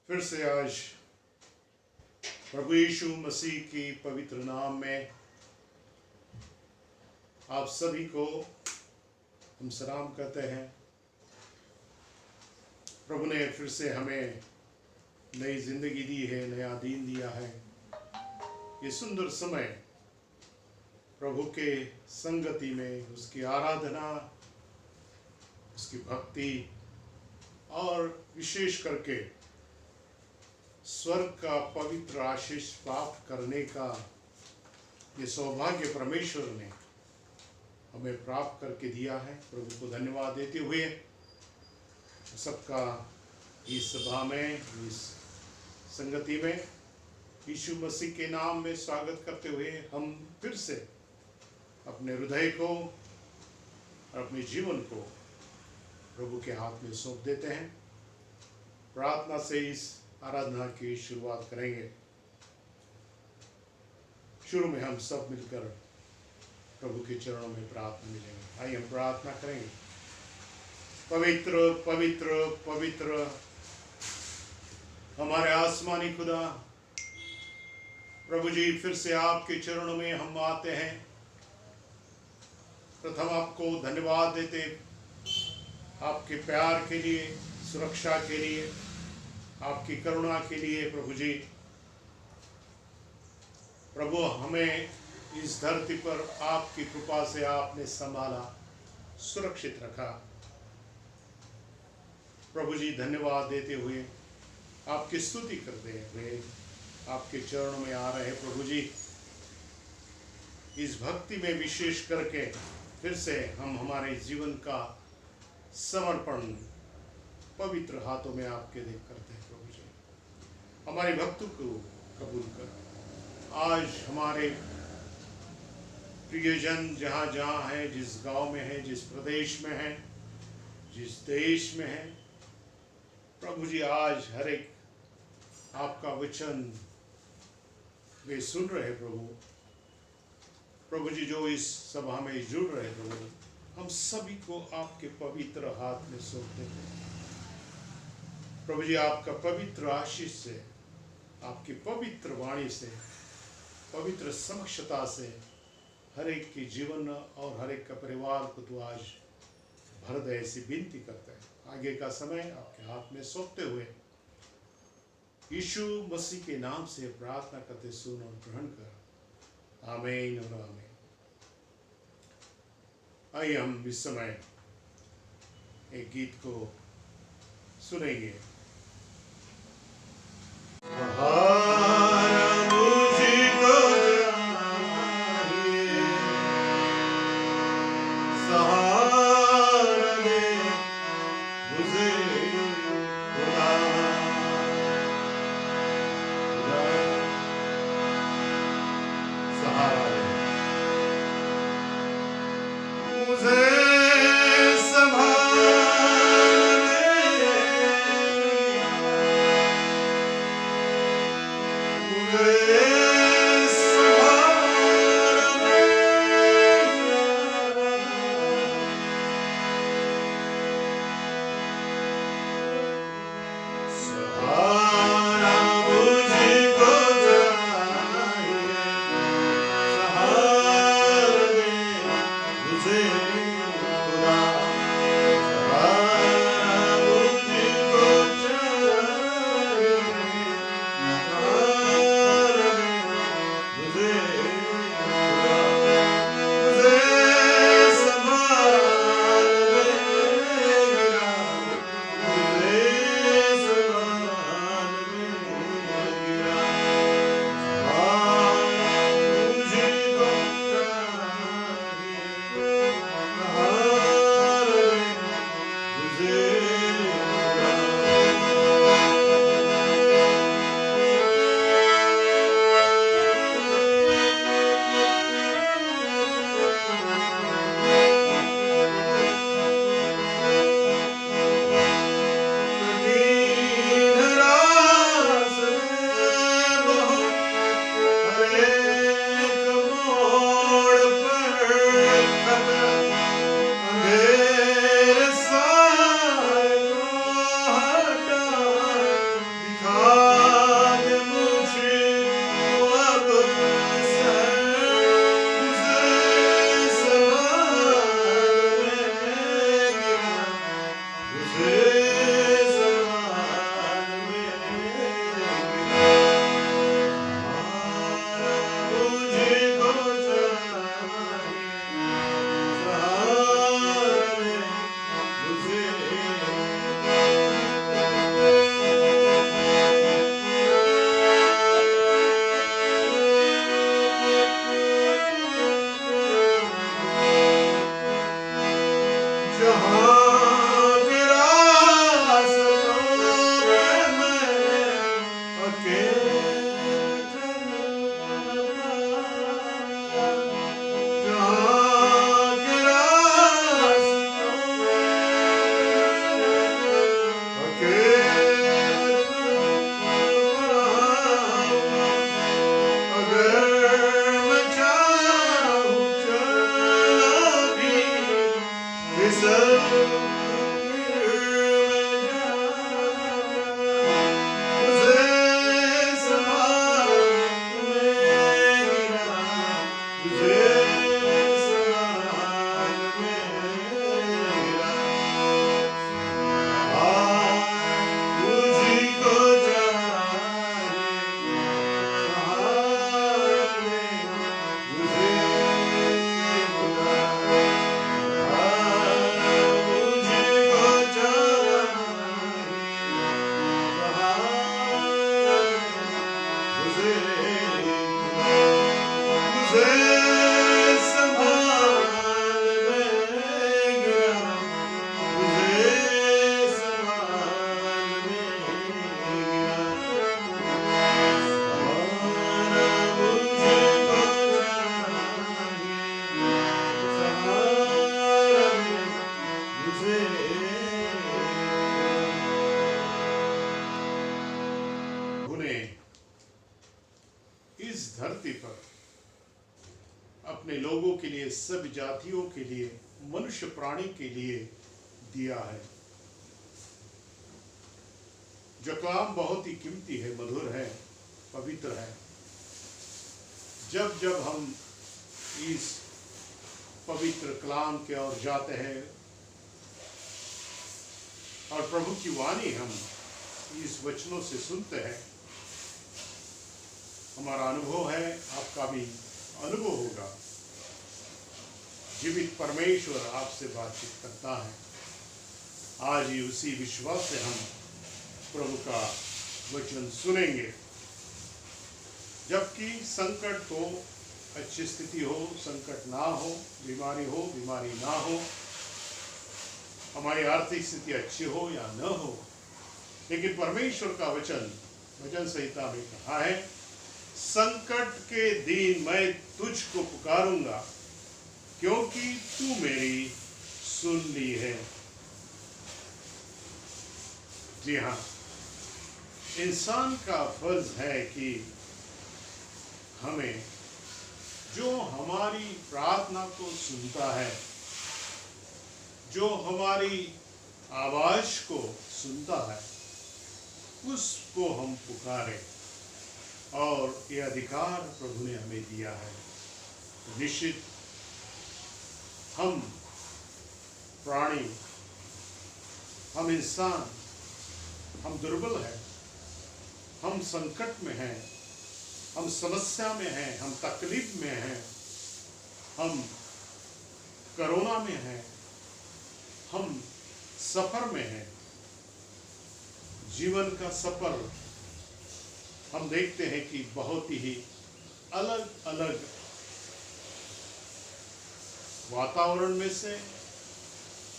फिर से आज प्रभु यीशु मसीह की पवित्र नाम में आप सभी को हम सलाम करते हैं। प्रभु ने फिर से हमें नई जिंदगी दी है, नया दिन दिया है। ये सुंदर समय प्रभु के संगति में, उसकी आराधना, उसकी भक्ति और विशेष करके स्वर्ग का पवित्र आशीष प्राप्त करने का ये सौभाग्य परमेश्वर ने हमें प्राप्त करके दिया है। प्रभु को धन्यवाद देते हुए सबका इस सभा में, इस संगति में यीशु मसीह के नाम में स्वागत करते हुए हम फिर से अपने हृदय को और अपने जीवन को प्रभु के हाथ में सौंप देते हैं। प्रार्थना से इस आराधना की शुरुआत करेंगे। शुरू में हम सब मिलकर प्रभु के चरणों में प्रार्थना मिलेंगे। आइए हम प्रार्थना करेंगे। पवित्र पवित्र पवित्र हमारे आसमानी खुदा, प्रभु जी, फिर से आपके चरणों में हम आते हैं। प्रथम आपको धन्यवाद देते आपके प्यार के लिए, सुरक्षा के लिए, आपकी करुणा के लिए। प्रभु जी, प्रभु हमें इस धरती पर आपकी कृपा से आपने संभाला, सुरक्षित रखा। प्रभु जी, धन्यवाद देते हुए आपकी स्तुति करते हुए आपके चरणों में आ रहे प्रभु जी, इस भक्ति में विशेष करके फिर से हम हमारे जीवन का समर्पण पवित्र हाथों में आपके देख करते हैं। प्रभु जी, हमारी भक्ति को कबूल कर। आज हमारे प्रियजन जहाँ जहाँ है, जिस गांव में है, जिस प्रदेश में है, जिस देश में है, प्रभु जी, आज हर एक आपका वचन वे सुन रहे प्रभु जी, जो इस सभा में जुड़ रहे प्रभु, हम सभी को आपके पवित्र हाथ में सौंप देते हैं। प्रभु जी, आपका पवित्र आशीष से, आपकी पवित्र वाणी से, पवित्र समक्षता से हर एक के जीवन और हर एक का परिवार को तो आज भर दे, ऐसी विनती करते हैं। आगे का समय आपके हाथ में सौंपते हुए यीशु मसीह के नाम से प्रार्थना करते सुन और ग्रहण कर, आमीन और आमीन। आइए हम इस समय एक गीत को सुनेंगे। मुझे संभाल ले ने इस धरती पर अपने लोगों के लिए, सभी जातियों के लिए, मनुष्य प्राणी के लिए दिया है। जो कलाम बहुत ही कीमती है, मधुर है, पवित्र है। जब जब हम इस पवित्र कलाम के ओर जाते हैं और प्रभु की वाणी हम इस वचनों से सुनते हैं, हमारा अनुभव है, आपका भी अनुभव होगा, जीवित परमेश्वर आपसे बातचीत करता है। आज ही उसी विश्वास से हम प्रभु का वचन सुनेंगे। जबकि संकट हो, अच्छी स्थिति हो, संकट ना हो, बीमारी हो, बीमारी ना हो, हमारी आर्थिक स्थिति अच्छी हो या न हो, लेकिन परमेश्वर का वचन संहिता में कहा है, संकट के दिन मैं तुझको पुकारूंगा क्योंकि तू मेरी सुन ली है। जी हाँ, इंसान का फर्ज है कि हमें जो हमारी प्रार्थना को सुनता है, जो हमारी आवाज को सुनता है, उसको हम पुकारें, और ये अधिकार प्रभु ने हमें दिया है। निश्चित हम प्राणी, हम इंसान, हम दुर्बल हैं, हम संकट में हैं, हम समस्या में हैं, हम तकलीफ में हैं, हम कोरोना में हैं, हम सफर में हैं। जीवन का सफर हम देखते हैं कि बहुत ही अलग अलग वातावरण में से,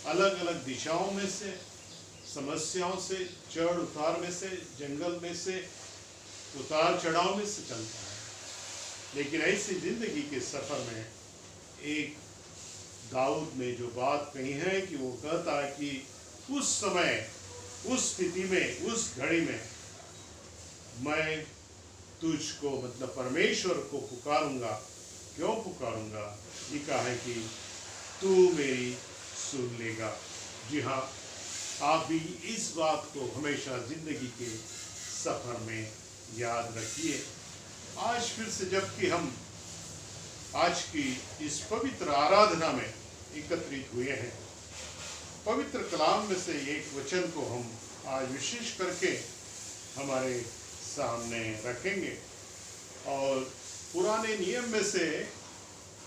अलग अलग दिशाओं में से, समस्याओं से, चढ़ उतार में से, जंगल में से, उतार चढ़ाव में से चलता है। लेकिन ऐसी जिंदगी के सफर में एक दाऊद ने जो बात कही है कि वो कहता है कि उस समय, उस स्थिति में, उस घड़ी में मैं तुझको, मतलब परमेश्वर को पुकारूंगा। क्यों पुकारूंगा? लिखा है कि तू मेरी सुन लेगा। जी हाँ, आप भी इस बात को हमेशा जिंदगी के सफर में याद रखिए। आज फिर से जबकि हम आज की इस पवित्र आराधना में एकत्रित हुए हैं, पवित्र कलाम में से एक वचन को हम आज विशेष करके हमारे सामने रखेंगे, और पुराने नियम में से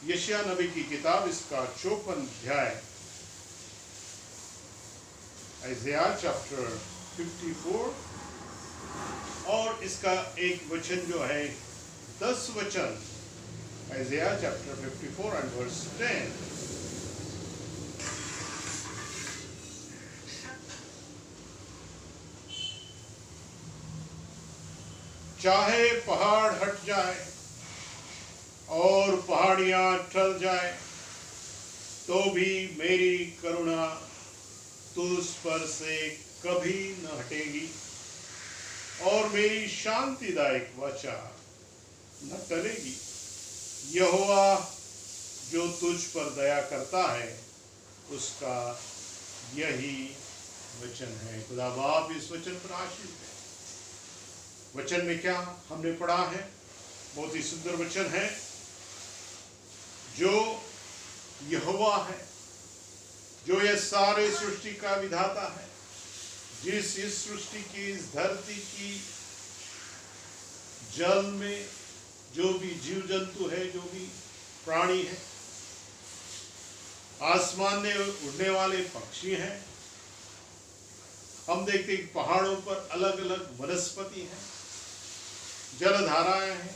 यशायाह नबी की किताब, इसका 54 अध्याय, आइज़ाया चैप्टर 54, और इसका एक वचन जो है 10 वचन, आइज़ाया चैप्टर 54 एंड वर्स 10। चाहे पहाड़ हट जाए और पहाड़ियां टल जाए, तो भी मेरी करुणा तुझ पर से कभी न हटेगी, और मेरी शांतिदायक वाचा न टलेगी। यहोवा जो तुझ पर दया करता है, उसका यही वचन है। खुदा बाप इस वचन पर आशीष है। वचन में क्या हमने पढ़ा है? बहुत ही सुंदर वचन है। जो यहोवा है, जो यह सारे सृष्टि का विधाता है, जिस इस सृष्टि की, इस धरती की, जल में जो भी जीव जंतु है, जो भी प्राणी है, आसमान में उड़ने वाले पक्षी हैं, हम देखते हैं पहाड़ों पर अलग अलग वनस्पति हैं, जलधाराएं हैं,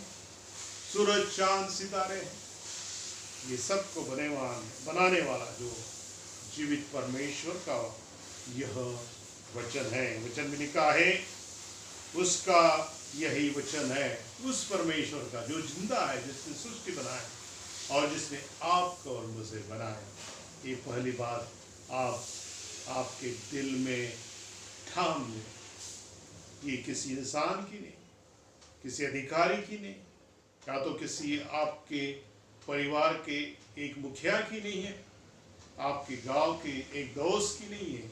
सूरज चांद सितारे हैं, ये सबको बनाने वाला जो जीवित परमेश्वर का यह वचन है। वचन में लिखा है, उसका यही वचन है, उस परमेश्वर का जो जिंदा है, जिसने सृष्टि बनाए और जिसने आपको और मुझे बनाया। ये पहली बात आपके दिल में ठाम ले, ये किसी इंसान की नहीं, किसी अधिकारी की नहीं, या तो किसी आपके परिवार के एक मुखिया की नहीं है, आपके गांव के एक दोस्त की नहीं है,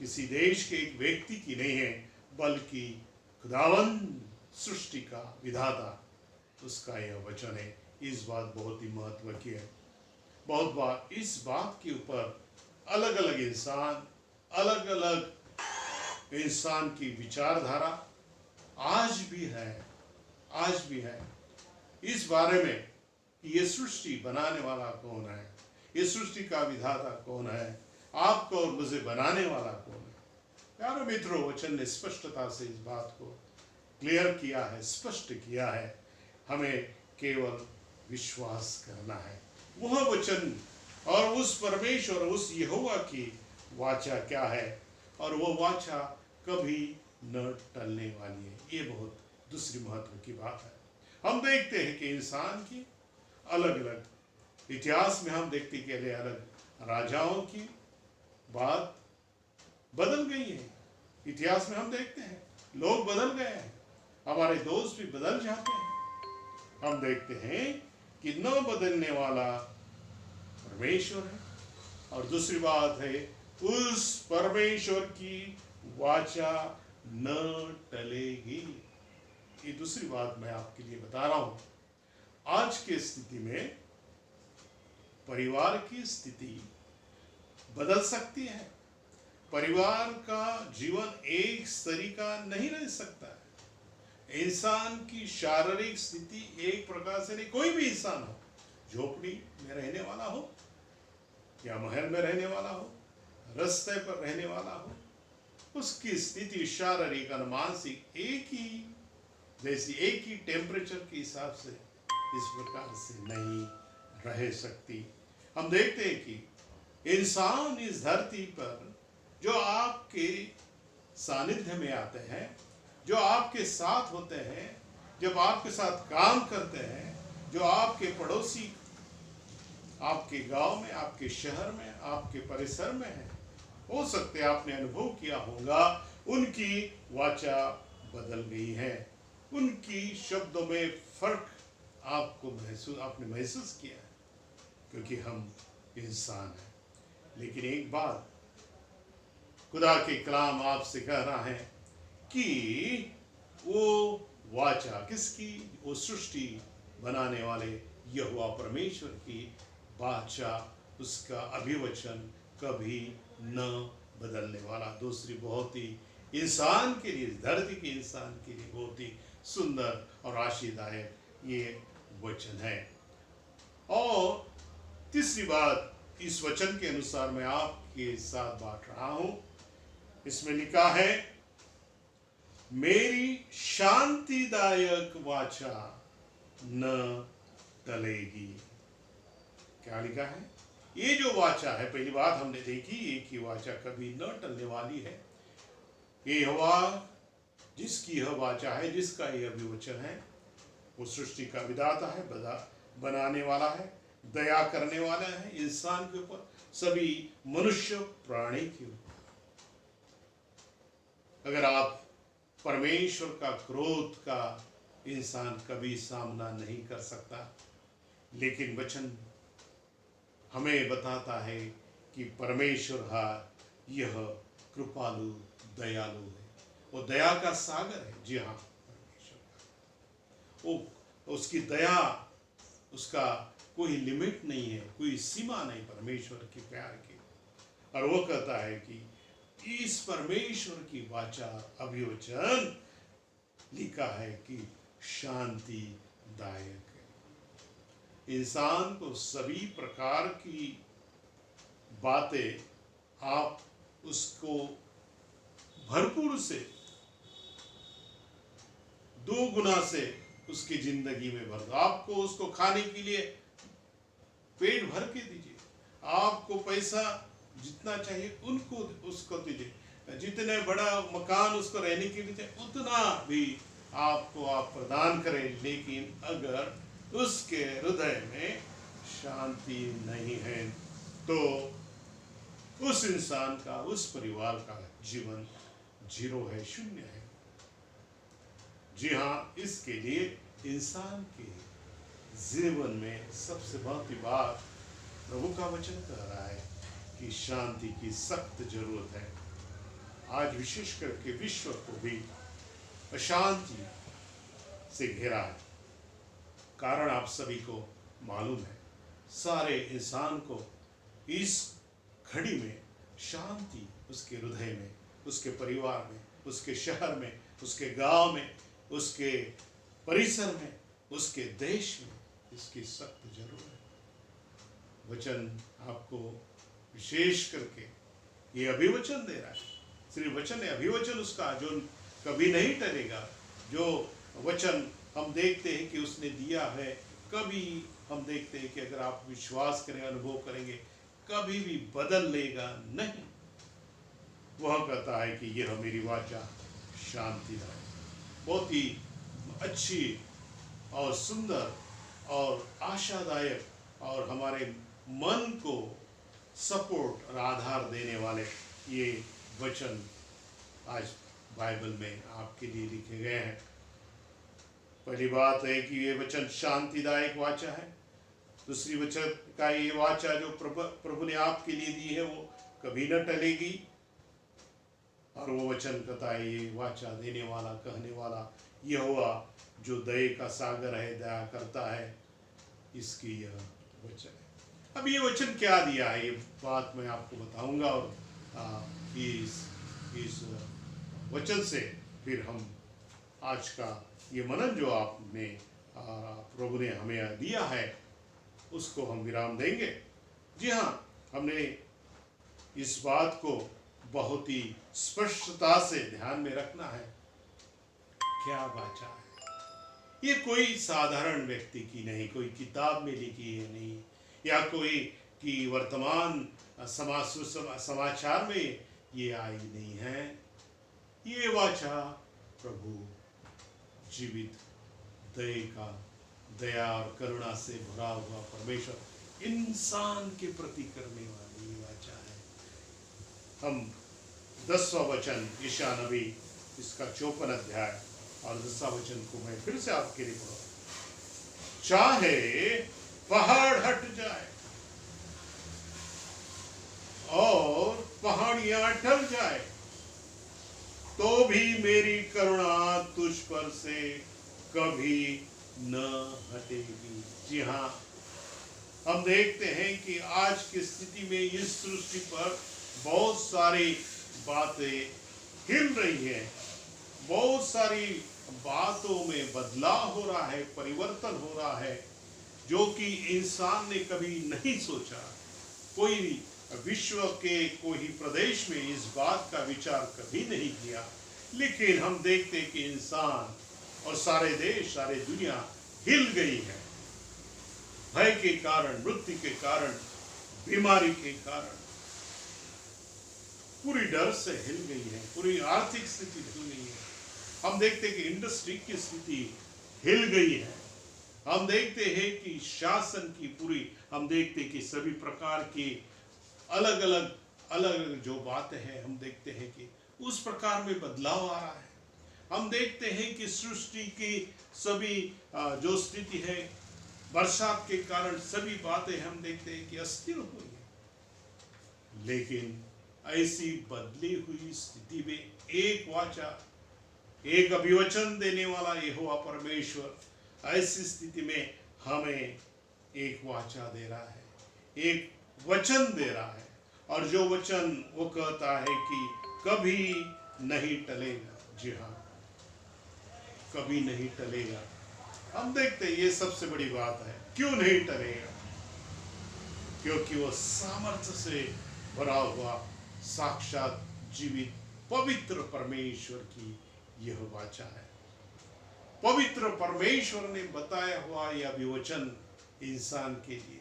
किसी देश के एक व्यक्ति की नहीं है, बल्कि खुदावंद सृष्टि का विधाता उसका यह वचन है। इस बात बहुत ही महत्व की है। बहुत बार इस बात के ऊपर अलग अलग इंसान की विचारधारा आज भी है इस बारे में कि ये सृष्टि बनाने वाला कौन है, ये सृष्टि का विधाता कौन है, आपको और मुझे बनाने वाला कौन है। प्यारे मित्रों, वचन ने स्पष्टता से इस बात को क्लियर किया है, स्पष्ट किया है। हमें केवल विश्वास करना है। वह वचन और उस परमेश्वर, उस यहोवा की वाचा क्या है, और वह वाचा कभी न टलने वाली है। ये बहुत दूसरी महत्व की बात है। हम देखते हैं कि इंसान की अलग अलग इतिहास में हम देखते हैं कि अलग अलग राजाओं की बात बदल गई है। इतिहास में हम देखते हैं लोग बदल गए हैं, हमारे दोस्त भी बदल जाते हैं। हम देखते हैं कि न बदलने वाला परमेश्वर है, और दूसरी बात है उस परमेश्वर की वाचा न टलेगी। ये दूसरी बात मैं आपके लिए बता रहा हूं। आज की स्थिति में परिवार की स्थिति बदल सकती है। परिवार का जीवन एक तरीका नहीं रह सकता है। इंसान की शारीरिक स्थिति एक प्रकार से नहीं। कोई भी इंसान हो, झोपड़ी में रहने वाला हो या महल में रहने वाला हो, रास्ते पर रहने वाला हो, उसकी स्थिति शारीरिक और मानसिक एक ही टेम्परेचर के हिसाब से इस प्रकार से नहीं रह सकती। हम देखते हैं कि इंसान इस धरती पर जो आपके सानिध्य में आते हैं, जो आपके साथ होते हैं, जब आपके साथ काम करते हैं, जो आपके पड़ोसी आपके गांव में, आपके शहर में, आपके परिसर में है, हो सकते हैं आपने अनुभव किया होगा उनकी वाचा बदल गई है, उनकी शब्दों में फर्क आपने महसूस किया है, क्योंकि हम इंसान हैं। लेकिन एक बात खुदा के कलाम आपसे कह रहा है कि वो वाचा किसकी, वो सृष्टि बनाने वाले यहोवा परमेश्वर की वाचा, उसका अभिवचन कभी न बदलने वाला। दूसरी बहुत ही इंसान के लिए, धरती के इंसान के लिए बहुत ही सुंदर और आशीर्वाददायक ये वचन है। और तीसरी बात, इस वचन के अनुसार मैं आपके साथ बांट रहा हूं। इसमें लिखा है, मेरी शांतिदायक वाचा न टलेगी। क्या लिखा है? ये जो वाचा है, पहली बात हमने देखी, एक ही वाचा कभी न टलने वाली है। ये हवा जिसकी यह वाचा है, जिसका यह अभिवचन है, वो सृष्टि का विधाता है, बनाने वाला है, दया करने वाला है इंसान के ऊपर, सभी मनुष्य प्राणी के ऊपर। अगर आप परमेश्वर का क्रोध का इंसान कभी सामना नहीं कर सकता, लेकिन वचन हमें बताता है कि परमेश्वर यह कृपालु दयालु है, वो दया का सागर है। जी हाँ, परमेश्वर वो उसकी दया, उसका कोई लिमिट नहीं है, कोई सीमा नहीं परमेश्वर के प्यार की। और वो कहता है कि इस परमेश्वर की वाचा अभिवचन लिखा है कि शांतिदायक है। इंसान को सभी प्रकार की बातें आप उसको भरपूर से, दो गुना से उसकी जिंदगी में भर दो। आपको उसको खाने के लिए पेट भर के दीजिए, आपको पैसा जितना चाहिए उसको दीजिए, जितने बड़ा मकान उसको रहने के लिए चाहिए उतना भी आपको आप प्रदान करें, लेकिन अगर उसके हृदय में शांति नहीं है तो उस इंसान का, उस परिवार का जीवन जीरो है, शून्य है। जी हाँ, इसके लिए इंसान के जीवन में सबसे महत्वपूर्ण बात प्रभु का वचन कह रहा है कि शांति की सख्त जरूरत है। आज विशेष करके विश्व को भी अशांति से घेरा है। कारण आप सभी को मालूम है। सारे इंसान को इस घड़ी में शांति उसके हृदय में, उसके परिवार में, उसके शहर में, उसके गांव में, उसके परिसर में, उसके देश में इसकी सख्त जरूरत है। वचन आपको विशेष करके ये अभिवचन दे रहा है। सिर्फ वचन है, अभिवचन उसका जो कभी नहीं टलेगा। जो वचन हम देखते हैं कि उसने दिया है, कभी हम देखते हैं कि अगर आप विश्वास करें, अनुभव करेंगे, कभी भी बदल लेगा नहीं। वह कहता है कि यह मेरी वाचा शांतिदायक, बहुत ही अच्छी और सुंदर और आशादायक और हमारे मन को सपोर्ट और आधार देने वाले ये वचन आज बाइबल में आपके लिए लिखे गए हैं। पहली बात है कि ये वचन शांतिदायक वाचा है। दूसरी वचन का ये वाचा जो प्रभु ने आपके लिए दी है वो कभी न टलेगी। और वो वचन कहता है ये वाचा देने वाला, कहने वाला यहोवा जो दया का सागर है, दया करता है, इसकी यह वचन है। अब ये वचन क्या दिया है, ये बात मैं आपको बताऊंगा। और इस वचन से फिर हम आज का ये मनन जो आपने प्रभु ने हमें दिया है उसको हम विराम देंगे। जी हाँ, हमने इस बात को बहुत ही स्पष्टता से ध्यान में रखना है। क्या वाचा है? ये कोई साधारण व्यक्ति की नहीं, कोई किताब में लिखी है नहीं, या कोई कि वर्तमान समाचार में ये आई नहीं है। ये वाचा प्रभु जीवित दया और करुणा से भरा हुआ परमेश्वर इंसान के प्रति करने वाली ये वाचा है। हम 10वां वचन यशायाह नबी इसका 54 अध्याय और 10वां वचन को मैं फिर से आपके लिए पढ़ूं। चाहे पहाड़ हट जाए और पहाड़ियां ढल जाए तो भी मेरी करुणा तुझ पर से कभी न हटेगी। जी हाँ, हम देखते हैं कि आज की स्थिति में इस सृष्टि पर बहुत सारी बातें हिल रही हैं, बहुत सारी बातों में बदलाव हो रहा है, परिवर्तन हो रहा है, जो कि इंसान ने कभी नहीं सोचा। कोई विश्व के कोई प्रदेश में इस बात का विचार कभी नहीं किया, लेकिन हम देखते हैं कि इंसान और सारे देश, सारी दुनिया हिल गई है। भय के कारण, मृत्यु के कारण, बीमारी के कारण पूरी डर से हिल गई है, पूरी आर्थिक स्थिति हिल गई है। हम देखते हैं कि इंडस्ट्री की स्थिति हिल गई है। हम देखते हैं कि शासन की पूरी, हम देखते हैं कि सभी प्रकार की अलग अलग जो बातें हैं, हम देखते हैं कि उस प्रकार में बदलाव आ रहा है। हम देखते हैं कि सृष्टि की सभी जो स्थिति है, बरसात के कारण सभी बातें हम देखते हैं कि अस्थिर हुई है। लेकिन ऐसी बदली हुई स्थिति में एक वाचा, एक अभिवचन देने वाला यहोवा परमेश्वर ऐसी स्थिति में हमें एक वाचा दे रहा है, एक वचन दे रहा है। और जो वचन वो कहता है कि कभी नहीं टलेगा। जी हाँ, कभी नहीं टलेगा। हम देखते हैं ये सबसे बड़ी बात है। क्यों नहीं टलेगा? क्योंकि वो सामर्थ्य से भरा हुआ साक्षात जीवित पवित्र परमेश्वर की यह वाचा है। पवित्र परमेश्वर ने बताया हुआ यह अभिवचन इंसान के लिए है।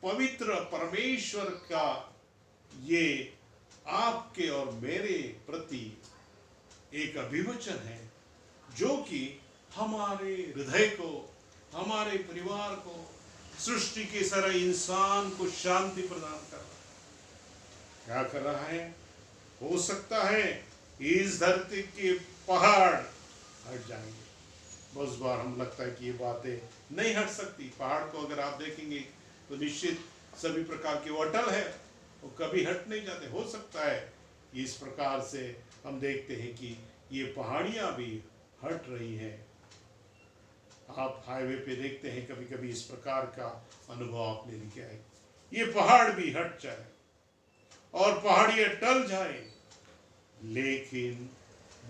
पवित्र परमेश्वर का ये आपके और मेरे प्रति एक अभिवचन है, जो कि हमारे हृदय को, हमारे परिवार को, सृष्टि के सारे इंसान को शांति प्रदान कर रहा है। क्या कर रहा है? हो सकता है इस धरती के पहाड़ हट जाएंगे। बहुत बार हम लगता है कि ये बातें नहीं हट सकती। पहाड़ को अगर आप देखेंगे तो निश्चित सभी प्रकार के वो अटल है, वो कभी हट नहीं जाते। हो सकता है इस प्रकार से हम देखते हैं कि ये पहाड़ियां भी हट रही हैं। आप हाईवे पे देखते हैं कभी कभी इस प्रकार का अनुभव आपने लिखा है, ये पहाड़ भी हट जाए और पहाड़ियां टल जाए। लेकिन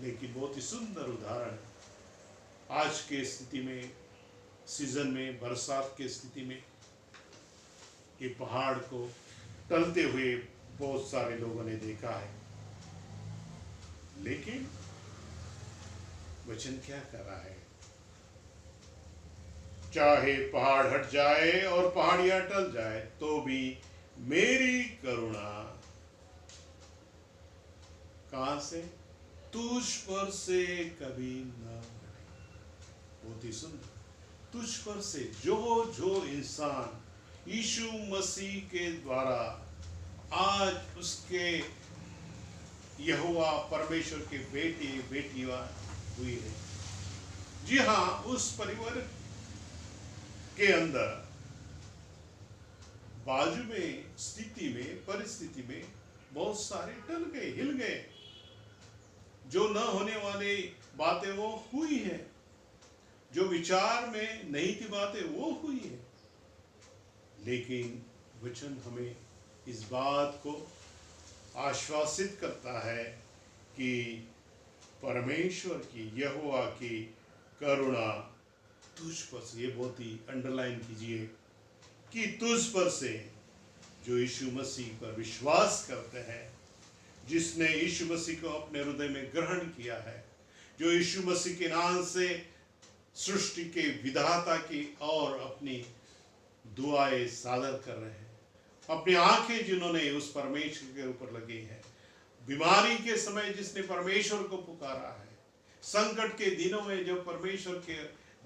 लेकिन बहुत ही सुंदर उदाहरण है आज के स्थिति में, सीजन में, बरसात के स्थिति में ये पहाड़ को टलते हुए बहुत सारे लोगों ने देखा है। लेकिन वचन क्या कर रहा है? चाहे पहाड़ हट जाए और पहाड़ियां टल जाए तो भी मेरी करुणा कहां से? तुझ पर से कभी न हटे। बहुत ही सुंदर। तुझ पर से जो जो इंसान यीशु मसीह के द्वारा आज उसके यहोवा परमेश्वर के बेटे बेटियां हुई है। जी हाँ, उस परिवार के अंदर बाजू में स्थिति में परिस्थिति में बहुत सारे टल गए, हिल गए। जो न होने वाली बातें वो हुई है, जो विचार में नहीं थी बातें वो हुई है। लेकिन वचन हमें इस बात को आश्वासित करता है कि परमेश्वर की, यहोवा की करुणा तुझ पर से, ये बहुत ही अंडरलाइन कीजिए कि तुझ पर से जो यीशु मसीह पर विश्वास करते हैं, जिसने यीशु मसीह को अपने हृदय में ग्रहण किया है, जो यीशु मसीह के नाम से सृष्टि के विधाता की और अपनी दुआएं सादर कर रहे हैं, अपनी आंखें जिन्होंने उस परमेश्वर के ऊपर लगी है, बीमारी के समय जिसने परमेश्वर को पुकारा है, संकट के दिनों में जब परमेश्वर के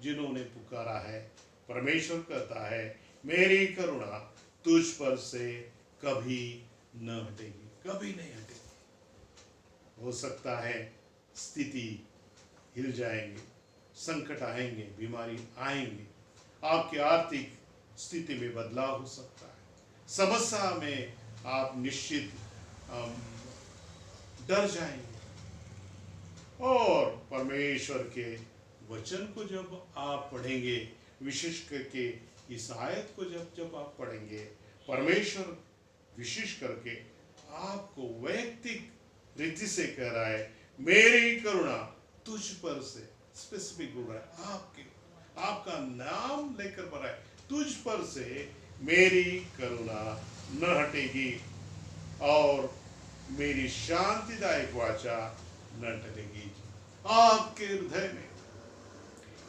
जिन्होंने पुकारा है, परमेश्वर कहता है मेरी करुणा तुझ पर से कभी न हटेगी, कभी नहीं हटेगी। हो सकता है स्थिति हिल जाएंगे, संकट आएंगे, बीमारी आएंगे, आपकी आर्थिक स्थिति में बदलाव हो सकता है, समस्या में आप निश्चित डर जाएंगे। और परमेश्वर के वचन को जब आप पढ़ेंगे, विशेष करके इस आयत को जब आप पढ़ेंगे, परमेश्वर विशेष करके आपको वैयक्तिक रीति से कह रहा है मेरी करुणा तुझ पर से, स्पेसिफिक बोल रहा है, आपका नाम लेकर बोल रहा है तुझ पर से मेरी करुणा न हटेगी और मेरी शांतिदायक वाचा न टलेगी। आपके हृदय में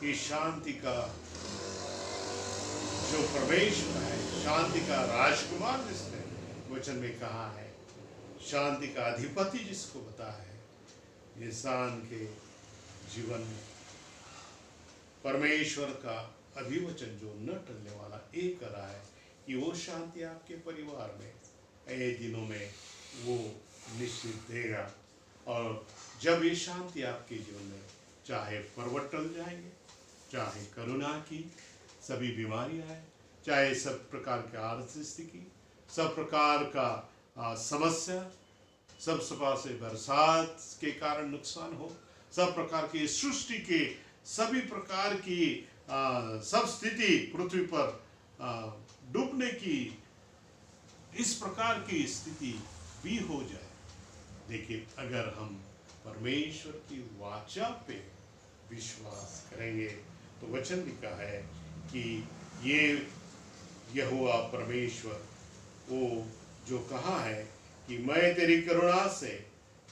ये शांति का जो परमेश्वर है, शांति का राजकुमार जिसने वचन में कहा है, शांति का अधिपति जिसको बताया है, इंसान के जीवन में परमेश्वर का अभिवचन जो न टलने वाला एक कर रहा है कि वो शांति आपके परिवार में ये दिनों में वो निश्चित देगा। और जब ये शांति आपके जीवन में, चाहे पर्वत टल जाएंगे, चाहे कोरोना की सभी बीमारियां आए, चाहे सब प्रकार की आर्थिक स्थिति, सब प्रकार का समस्या, सब प्रकार से बरसात के कारण नुकसान हो, सब प्रकार की सृष्टि के सभी प्रकार की सब स्थिति पृथ्वी पर डूबने की इस प्रकार की स्थिति भी हो जाए, लेकिन अगर हम परमेश्वर की वाचा पे विश्वास करेंगे तो वचन लिखा है कि ये यहोवा परमेश्वर वो जो कहा है कि मैं तेरी करुणा से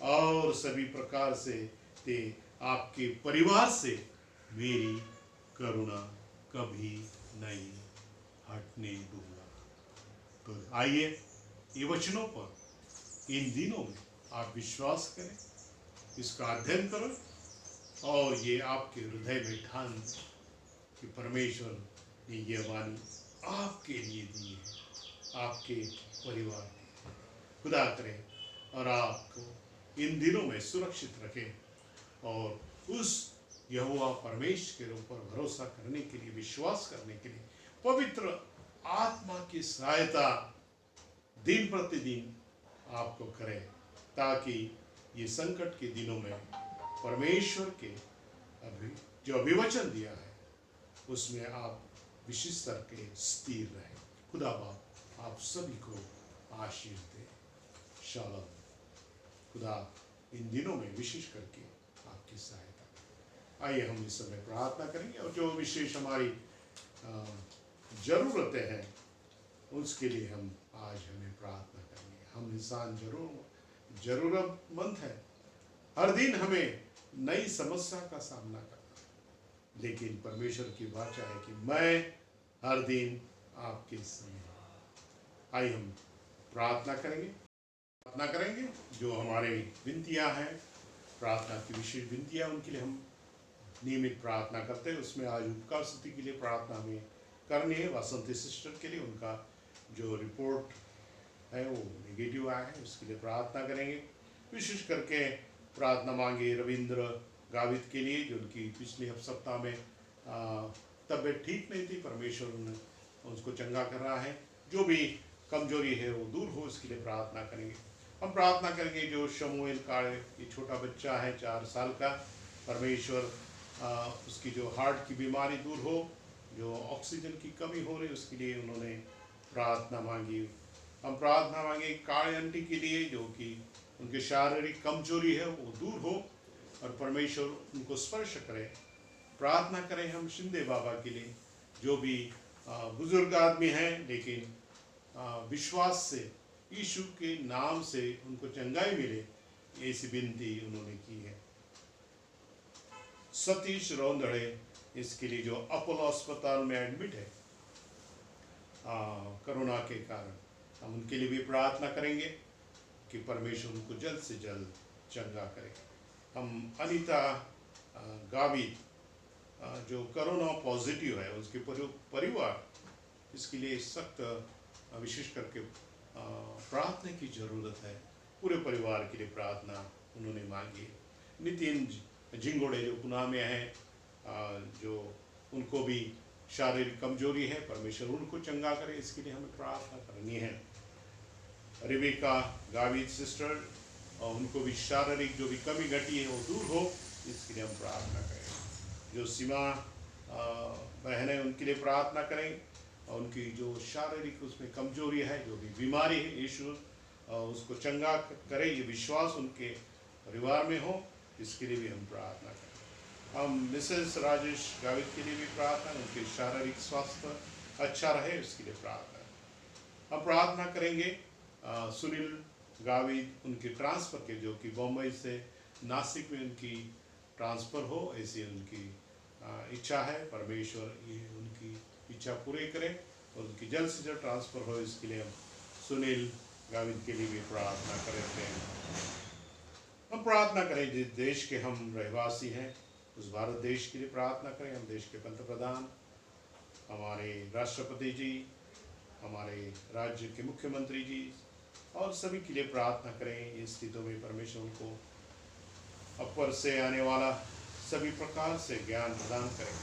और सभी प्रकार से ते आपके परिवार से मेरी करुणा कभी नहीं हटने दूंगा। तो आइए ये वचनों पर इन दिनों में आप विश्वास करें, इसका अध्ययन करो और ये आपके हृदय में ठान कि परमेश्वर ने यह वाणी आपके लिए दी है, आपके परिवार में। खुदा करे और आपको इन दिनों में सुरक्षित रखे और उस यहोवा परमेश्वर के ऊपर भरोसा करने के लिए, विश्वास करने के लिए पवित्र आत्मा की सहायता दिन प्रतिदिन आपको करें, ताकि ये संकट के दिनों में परमेश्वर के जो अभिवचन दिया है उसमें आप विशिष्ट करके स्थिर रहें। खुदा बाप आप सभी को आशीष दे। शालोम। खुदा इन दिनों में विशेष करके आपकी सहायता करें। आइए हम इस समय प्रार्थना करेंगे और जो विशेष हमारी जरूरतें हैं उसके लिए हम आज हमें प्रार्थना करेंगे। हम इंसान जरूरतमंद है। हर दिन हमें नई समस्या का सामना करना है, लेकिन परमेश्वर की वाचा है कि मैं हर दिन आपके संग हूं। आइए हम प्रार्थना करेंगे। जो हमारे विनतियां हैं, प्रार्थना की विशेष विनतियां, उनके लिए हम नियमित प्रार्थना करते हैं। उसमें आज उपकार स्तुति के लिए प्रार्थना हमें करनी है। वासंती सिस्टर के लिए उनका जो रिपोर्ट है वो नेगेटिव आया है, उसके लिए प्रार्थना करेंगे। विशेष करके प्रार्थना मांगे रविंद्र गावित के लिए, जो उनकी पिछले सप्ताह में तबीयत ठीक नहीं थी। परमेश्वर उसको चंगा कर रहा है। जो भी कमजोरी है वो दूर हो, इसके लिए प्रार्थना करेंगे। हम प्रार्थना करेंगे जो शमूएल काले, ये छोटा बच्चा है 4 साल का, परमेश्वर उसकी जो हार्ट की बीमारी दूर हो, जो ऑक्सीजन की कमी हो रही उसके लिए उन्होंने प्रार्थना मांगी। हम प्रार्थना मांगे काले आंटी के लिए, जो कि उनकी शारीरिक कमजोरी है वो दूर हो और परमेश्वर उनको स्पर्श करे। प्रार्थना करें हम शिंदे बाबा के लिए, जो भी बुजुर्ग आदमी हैं, लेकिन विश्वास से यीशु के नाम से उनको चंगाई मिले, ऐसी विनती उन्होंने की है। सतीश रौंदड़े, इसके लिए जो अपोलो अस्पताल में एडमिट है कोरोना के कारण, हम उनके लिए भी प्रार्थना करेंगे कि परमेश्वर उनको जल्द से जल्द चंगा करे। हम अनीता गावित, जो कोरोना पॉजिटिव है, उसके परिवार, इसके लिए सख्त विशेष करके प्रार्थना की जरूरत है। पूरे परिवार के लिए प्रार्थना उन्होंने मांगी। नितिन जिंगोड़े जो पुणे में हैं, जो उनको भी शारीरिक कमजोरी है, परमेश्वर उनको चंगा करे, इसके लिए हमें प्रार्थना करनी है। रेबिका गावित सिस्टर, और उनको भी शारीरिक जो भी कमी घटी है वो दूर हो, इसके लिए हम प्रार्थना करें। जो सीमा बहन है उनके लिए प्रार्थना करें, और उनकी जो शारीरिक उसमें कमजोरी है, जो भी बीमारी है, यीशु उसको चंगा करे, ये विश्वास उनके परिवार में हो, इसके लिए भी हम प्रार्थना करें। हम मिसेस राजेश गावित के लिए भी प्रार्थना, उनके शारीरिक स्वास्थ्य अच्छा रहे, उसके लिए प्रार्थना। हम प्रार्थना करेंगे सुनील गावित, उनके ट्रांसफ़र के, जो कि बम्बई से नासिक में उनकी ट्रांसफ़र हो, ऐसी उनकी इच्छा है। परमेश्वर ये उनकी इच्छा पूरी करें और उनकी जल्द से जल्द ट्रांसफ़र हो, इसके लिए हम सुनील गावित के लिए भी प्रार्थना करते हैं। हम प्रार्थना करें जिस देश के हम रहवासी हैं, उस भारत देश के लिए प्रार्थना करें। हम देश के पंतप्रधान, हमारे राष्ट्रपति जी, हमारे राज्य के मुख्यमंत्री जी और सभी के लिए प्रार्थना करें। इन स्थितियों में परमेश्वर उनको ऊपर से आने वाला सभी प्रकार से ज्ञान प्रदान करें।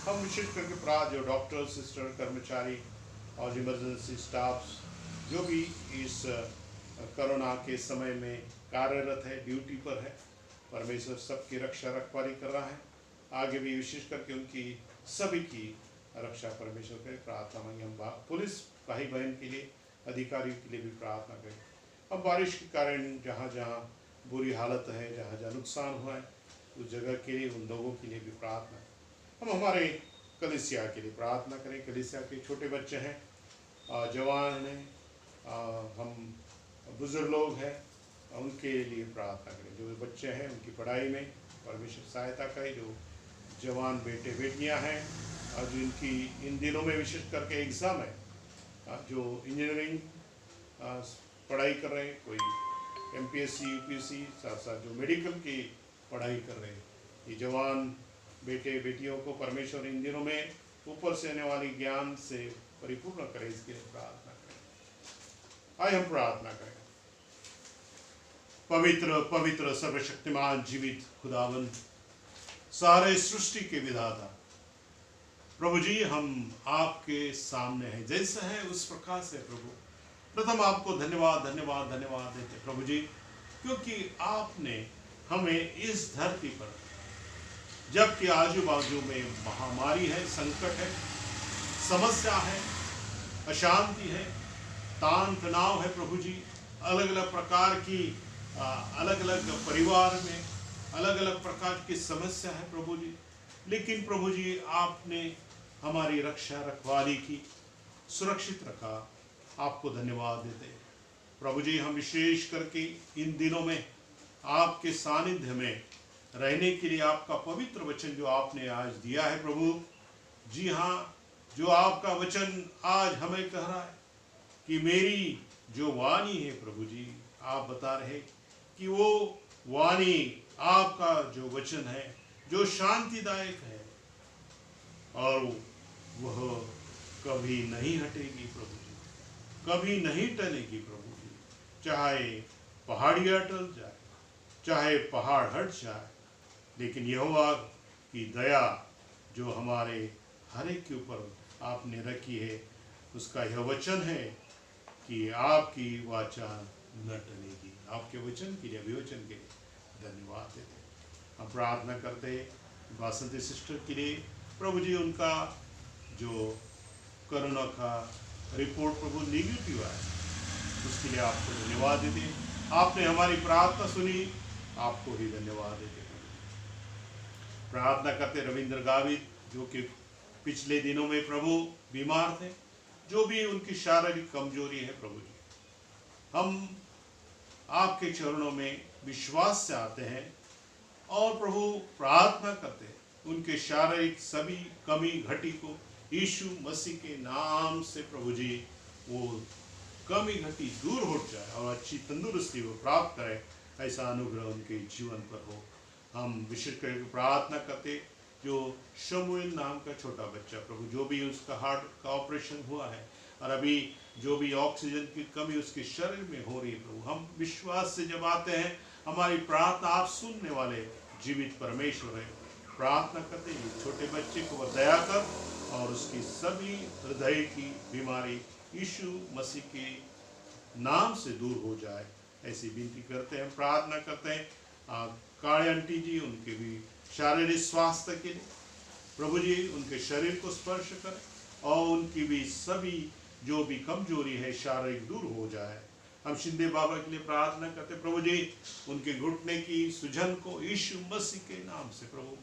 हम विशेष करके जो डॉक्टर, सिस्टर, कर्मचारी और इमरजेंसी स्टाफ्स जो भी इस कोरोना के समय में कार्यरत है, ड्यूटी पर है, परमेश्वर सबकी रक्षा रखवाली कर रहा है। आगे भी विशेष करके उनकी सभी की रक्षा परमेश्वर करे। प्रार्थना मांगे हम पुलिस भाई बहन के लिए, अधिकारियों के लिए भी प्रार्थना करें। हम बारिश के कारण जहाँ जहाँ बुरी हालत है, जहाँ जहाँ नुकसान हुआ है, उस जगह के लिए, उन लोगों के लिए भी प्रार्थना। हम हमारे कलीसिया के लिए प्रार्थना करें। कलीसिया के छोटे बच्चे हैं, जवान हैं, हम बुजुर्ग लोग हैं, उनके लिए प्रार्थना करें। जो बच्चे हैं उनकी पढ़ाई में परमेश्वर सहायता करे। जो जवान बेटे बेटियां हैं और जिनकी इन दिनों में विशेष करके एग्ज़ाम है, जो इंजीनियरिंग पढ़ाई कर रहे हैं, कोई MPSC UPSC, साथ साथ जो मेडिकल की पढ़ाई कर रहे हैं, ये जवान बेटे बेटियों को परमेश्वर इन दिनों में ऊपर से आने वाली ज्ञान से परिपूर्ण करे, इसके लिए प्रार्थना करें। आइए हम प्रार्थना करें। पवित्र पवित्र सर्वशक्तिमान जीवित खुदावन, सारे सृष्टि के विधाता प्रभु जी, हम आपके सामने हैं, जैसा है उस प्रकार से प्रभु प्रथम आपको धन्यवाद धन्यवाद धन्यवाद देते प्रभु जी, क्योंकि आपने हमें इस धरती पर, जबकि आजू बाजू में महामारी है, संकट है, समस्या है, अशांति है, तान तनाव है प्रभु जी, अलग अलग प्रकार की अलग अलग परिवार में अलग अलग प्रकार की समस्या है प्रभु जी, लेकिन प्रभु जी आपने हमारी रक्षा रखवाली की, सुरक्षित रखा। आपको धन्यवाद देते प्रभु जी। हम विशेष करके इन दिनों में आपके सानिध्य में रहने के लिए आपका पवित्र वचन जो आपने आज दिया है प्रभु जी, हाँ, जो आपका वचन आज हमें कह रहा है कि मेरी जो वाणी है प्रभु जी, आप बता रहे कि वो वाणी आपका जो वचन है जो शांतिदायक है और वह कभी नहीं हटेगी प्रभु जी, कभी नहीं टलेगी प्रभु जी। चाहे पहाड़ियाँ टल जाए, चाहे पहाड़ हट जाए, लेकिन यहोवा की दया जो हमारे हर एक के ऊपर आपने रखी है, उसका यह वचन है कि आपकी वाचा न टलेगी। आपके वचन के लिए, अभिवचन के लिए धन्यवाद देते। हम प्रार्थना करते वासंती सिस्टर के लिए प्रभु जी, उनका जो कोरोना का रिपोर्ट प्रभु निगेटिव है, उसके लिए आपको धन्यवाद देते। आपने हमारी प्रार्थना सुनी, आपको ही धन्यवाद देते। प्रार्थना करते रविंद्र गावित, जो कि पिछले दिनों में प्रभु बीमार थे, जो भी उनकी शारीरिक कमजोरी है प्रभु जी, हम आपके चरणों में विश्वास से आते हैं और प्रभु प्रार्थना करते हैं उनके शारीरिक सभी कमी घटी को यीशु मसीह के नाम से प्रभु जी वो कमी घटी दूर हो जाए और अच्छी तंदुरुस्ती वो प्राप्त करे, ऐसा अनुग्रह उनके जीवन पर हो। हम विशेष करके प्रार्थना करते जो शमूएल नाम का छोटा बच्चा प्रभु, जो भी उसका हार्ट का ऑपरेशन हुआ है और अभी जो भी ऑक्सीजन की कमी उसके शरीर में हो रही है प्रभु, हम विश्वास से जब आते हैं, हमारी प्रार्थना आप सुनने वाले जीवित परमेश्वर है। प्रार्थना करते हैं छोटे बच्चे को वह दया कर और उसकी सभी हृदय की बीमारी यीशु मसीह के नाम से दूर हो जाए, ऐसी विनती करते हैं। प्रार्थना करते हैं काले आंटी जी, उनके भी शारीरिक स्वास्थ्य के लिए प्रभु जी उनके शरीर को स्पर्श करें और उनकी भी सभी जो भी कमजोरी है शारीरिक दूर हो जाए। हम शिंदे बाबा के लिए प्रार्थना करते प्रभु जी, उनके घुटने की सुजन को यीशु मसीह के नाम से प्रभु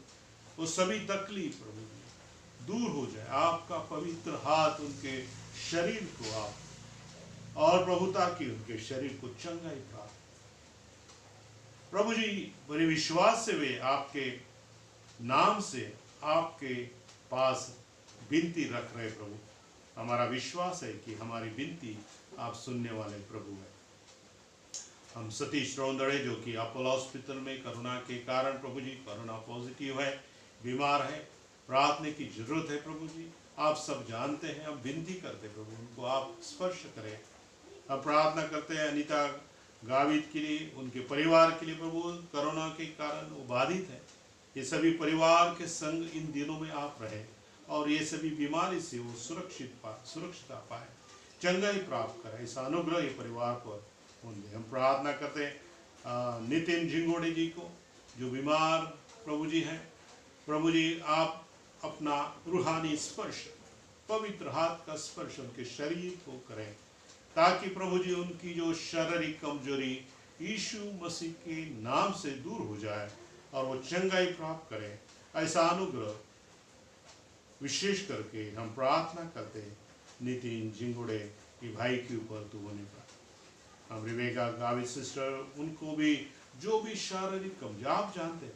वो सभी तकलीफ प्रभु जी दूर हो जाए। आपका पवित्र हाथ उनके शरीर को आप और प्रभु ताकि उनके शरीर को चंगाई प्राप्त प्रभु जी, बड़े विश्वास से वे आपके नाम से आपके पास विनती रख रहे प्रभु। हमारा विश्वास है कि हमारी विनती आप सुनने वाले प्रभु है। हम सतीश रौंदड़े जो कि अपोलो हॉस्पिटल में कोरोना के कारण प्रभु जी कोरोना पॉजिटिव है, बीमार है, प्रार्थना की जरूरत है प्रभु जी, आप सब जानते हैं। हम विनती करते प्रभु उनको आप स्पर्श करें। हम प्रार्थना करते हैं अनीता गावित के लिए, उनके परिवार के लिए प्रभु, कोरोना के कारण वो बाधित है, ये सभी परिवार के संग इन दिनों में आप रहे और ये सभी बीमारी से वो सुरक्षित पाए, चंगाई प्राप्त करें, ऐसा अनुग्रह ये परिवार पर होंगे। हम प्रार्थना करते हैं नितिन झिंगोड़े जी को जो बीमार प्रभु जी हैं, प्रभु जी आप अपना रूहानी स्पर्श, पवित्र हाथ का स्पर्श उनके शरीर को करें ताकि प्रभु जी उनकी जो शारीरिक कमजोरी यीशु मसीह के नाम से दूर हो जाए और वो चंगाई प्राप्त करें, ऐसा अनुग्रह विशेष करके हम प्रार्थना करते नितिन झिंगुड़े के भाई के ऊपर तो होने पर। हम रिवेका गावित सिस्टर, उनको भी जो भी शारीरिक कमजोरी आप जानते हैं,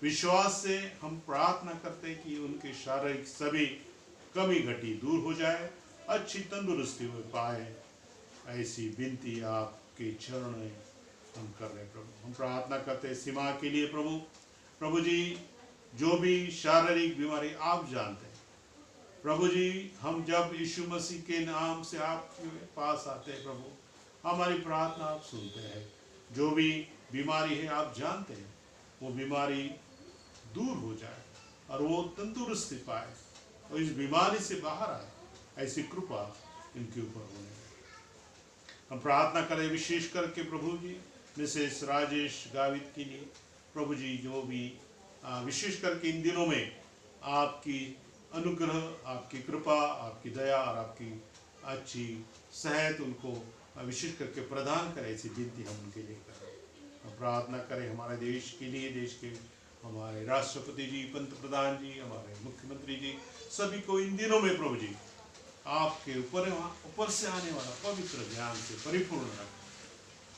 विश्वास से हम प्रार्थना करते कि उनके शारीरिक सभी कमी घटी दूर हो जाए, अच्छी तंदुरुस्ती में पाए, ऐसी विनती आपके चरण में हम कर रहे प्रभु। हम प्रार्थना करते सीमा के लिए प्रभु, प्रभु जी जो भी शारीरिक बीमारी आप जानते हैं प्रभु जी, हम जब यीशु मसीह के नाम से आपके पास आते हैं प्रभु, हमारी प्रार्थना आप सुनते हैं जो भी बीमारी है आप जानते हैं, वो बीमारी दूर हो जाए और वो तंदुरुस्ती पाए और इस बीमारी से बाहर आए, ऐसी कृपा इनके ऊपर होने लगे। हम प्रार्थना करें विशेष करके प्रभु जी मिसेस राजेश गावित के लिए, प्रभु जी जो भी विशेष करके इन दिनों में आपकी अनुग्रह, आपकी कृपा, आपकी दया और आपकी अच्छी सेहत उनको विशेष करके प्रदान करें, ऐसी विनती हम उनके लिए करें। हम प्रार्थना करें हमारे देश के लिए, देश के हमारे राष्ट्रपति जी, पंत प्रधान जी, हमारे मुख्यमंत्री जी, सभी को इन दिनों में प्रभु जी आपके ऊपर से आने वाला पवित्र ज्ञान से परिपूर्ण रखें।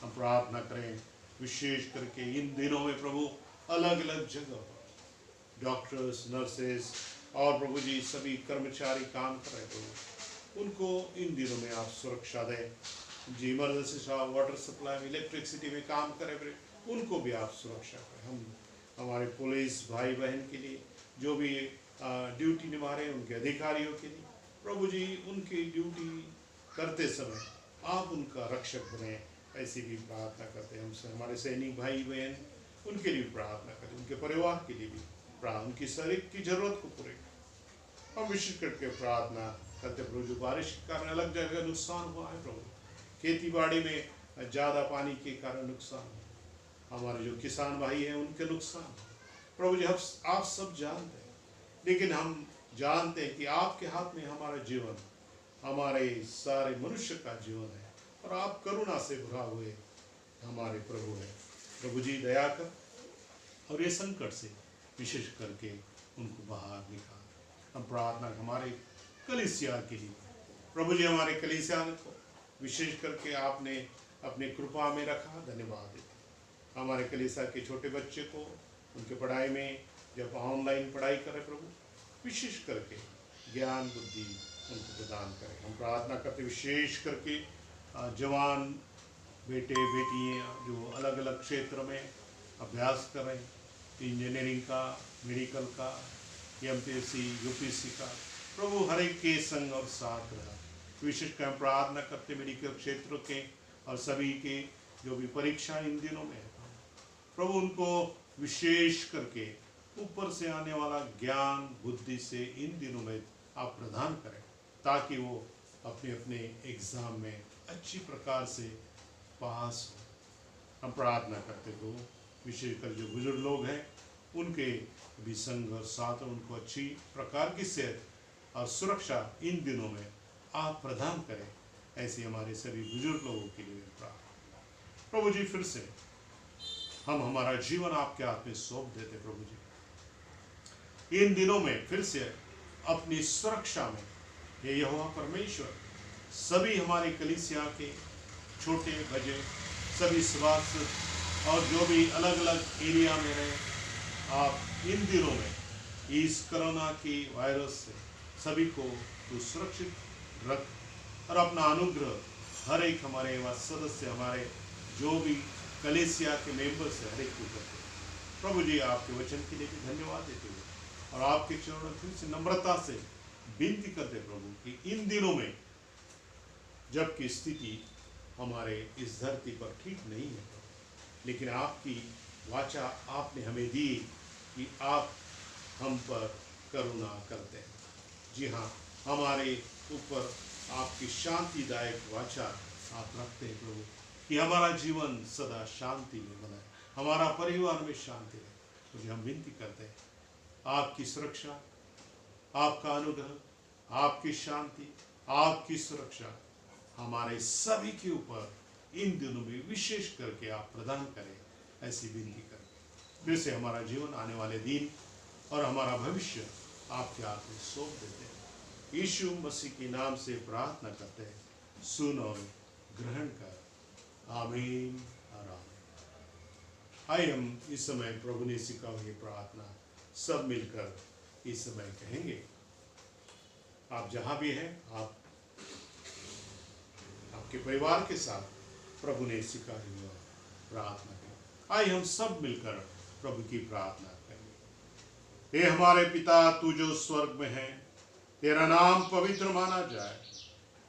हम प्रार्थना करें विशेष करके इन दिनों में प्रभु अलग अलग जगह पर डॉक्टर्स, नर्सेस और प्रभु जी सभी कर्मचारी काम कर रहे प्रभु, उनको इन दिनों में आप सुरक्षा दें जी। इमरजेंसी वाटर सप्लाई में, इलेक्ट्रिसिटी में काम करे उनको भी आप सुरक्षा करें। हम हमारे पुलिस भाई बहन के लिए जो भी ड्यूटी निभा रहे हैं, उनके अधिकारियों के लिए प्रभु जी उनकी ड्यूटी करते समय आप उनका रक्षक बने, ऐसी भी प्रार्थना करते हैं। हमसे हमारे सैनिक भाई बहन उनके लिए प्रार्थना करें, उनके परिवार के लिए भी उनकी शरीर की जरूरत को पूरे हम विशेष करके प्रार्थना करते प्रभु। जो बारिश के कारण अलग जगह नुकसान हुआ है प्रभु, खेती बाड़ी में ज़्यादा पानी के कारण नुकसान, हमारे जो किसान भाई हैं उनके नुकसान प्रभु जी आप सब जानते हैं, लेकिन हम जानते हैं कि आपके हाथ में हमारा जीवन, हमारे सारे मनुष्य का जीवन है और आप करुणा से भरा हुए हमारे प्रभु हैं। प्रभु जी दया कर और ये संकट से विशेष करके उनको बाहर निकाल। हम प्रार्थना हमारे कलीसिया के लिए प्रभु जी, हमारे कलीसिया को विशेष करके आपने अपने कृपा में रखा, धन्यवाद देते। हमारे कलीसिया के छोटे बच्चे को उनके पढ़ाई में जब ऑनलाइन पढ़ाई करें प्रभु, विशेष करके ज्ञान बुद्धि उनको प्रदान करें। हम प्रार्थना करते विशेष करके जवान बेटे बेटियाँ जो अलग अलग क्षेत्र में अभ्यास कर रहे हैं, इंजीनियरिंग का, मेडिकल का, एमपीएससी, यूपीएससी का, प्रभु हर एक के संग और साथ रहा। विशेष कर प्रार्थना करते मेडिकल क्षेत्र के और सभी के जो भी परीक्षा इन दिनों में है प्रभु, उनको विशेष करके ऊपर से आने वाला ज्ञान बुद्धि से इन दिनों में आप प्रदान करें, ताकि वो अपने अपने एग्ज़ाम में अच्छी प्रकार से पास हो। हम प्रार्थना करते हो विशेषकर जो बुजुर्ग लोग हैं उनके भी संग और साथ उनको अच्छी प्रकार की सेहत और सुरक्षा इन दिनों में आप प्रदान करें, ऐसे हमारे सभी बुजुर्ग लोगों के लिए प्रार्थना। प्रभु जी फिर से हम हमारा जीवन आपके हाथ में सौंप देते प्रभु जी, इन दिनों में फिर से अपनी सुरक्षा में ये यहोवा परमेश्वर सभी हमारे कलीसिया के छोटे बड़े सभी सभासद और जो भी अलग अलग एरिया में रहे, आप इन दिनों में इस कोरोना की वायरस से सभी को तो सुरक्षित रख और अपना अनुग्रह हर एक हमारे सदस्य, हमारे जो भी कलीसिया के मेंबर्स है हर एक को करते। प्रभु जी आपके वचन के लिए भी धन्यवाद देते हुए और आपके चरणों फिर से नम्रता से विनती करते प्रभु कि इन दिनों में जबकि स्थिति हमारे इस धरती पर ठीक नहीं है, लेकिन आपकी वाचा आपने हमें दी कि आप हम पर करुणा करते हैं। जी हाँ, हमारे ऊपर आपकी शांतिदायक वाचा आप रखते हैं प्रभु कि हमारा जीवन सदा शांति में बना है, हमारा परिवार में शांति रहे। तो हम विनती करते हैं आपकी सुरक्षा, आपका अनुग्रह, आपकी शांति, आपकी सुरक्षा हमारे सभी के ऊपर इन दिनों में विशेष करके आप प्रदान करें, ऐसी विनती करें। फिर से हमारा जीवन, आने वाले दिन और हमारा भविष्य आपके हाथ में सौंप देते हैं। यीशु मसीह के नाम से प्रार्थना करते हैं, सुन और ग्रहण कर, आमीन और आमीन। आइए हम इस समय प्रभु ने सिखाई हुई प्रार्थना सब मिलकर इस समय कहेंगे। आप जहाँ भी हैं, आप आपके परिवार के साथ प्रभु ने सिखाई हुई प्रार्थना करें। आइए हम सब मिलकर प्रभु की प्रार्थना करेंगे। हे हमारे पिता, तू जो स्वर्ग में है, तेरा नाम पवित्र माना जाए,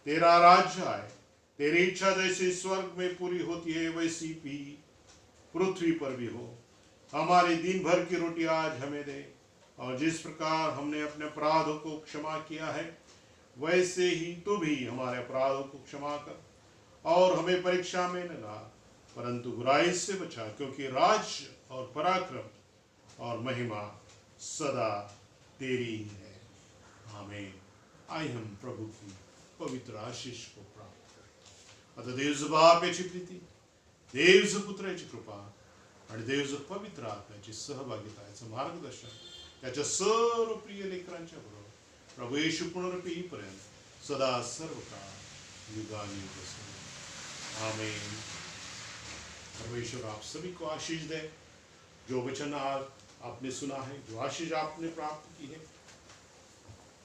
तेरा राज्य आए, तेरी इच्छा जैसे स्वर्ग में पूरी होती है वैसी भी पृथ्वी पर भी हो। हमारी दिन भर की रोटी आज हमें दे, और जिस प्रकार हमने अपने अपराधों को क्षमा किया है वैसे ही तू भी हमारे अपराधों को क्षमा कर, और हमें परीक्षा में न ला परंतु बुराई से बचा, क्योंकि राज्य और पराक्रम और महिमा सदा तेरी ही है। आमीन। आइए हम प्रभु की पवित्र आशीष को प्राप्त करें। आता देवाचं बाप याची प्रीती, देवाचं पुत्र याची कृपा आणि देवाचं पवित्र आत्म्याची सहभागिता, याचं मार्गदर्शन त्याच्या सर्व प्रिय लेकरांच्या बरोबर प्रभू येशू पुनरुत्थान येईपर्यंत सदा सर्व काळ युगायुग असो। आमीन। परमेश्वर आप सभी को आशीष दे। जो वचन आज आपने सुना है, जो आशीष आपने प्राप्त की है,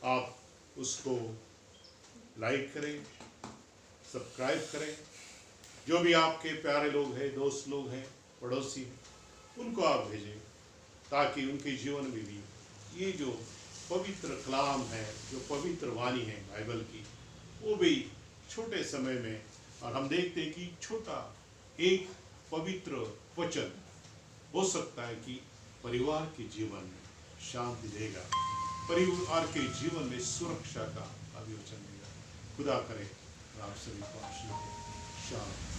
आप उसको लाइक करें, सब्सक्राइब करें। जो भी आपके प्यारे लोग हैं, दोस्त लोग हैं, पड़ोसी हैं, उनको आप भेजें, ताकि उनके जीवन में भी ये जो पवित्र कलाम है, जो पवित्र वाणी है बाइबल की, वो भी छोटे समय में, और हम देखते हैं कि छोटा एक पवित्र वचन हो सकता है कि परिवार के जीवन में शांति देगा, परिवार के जीवन में सुरक्षा का अभिवचन देगा। खुदा करे आप सभी को आशीष दे। शांति।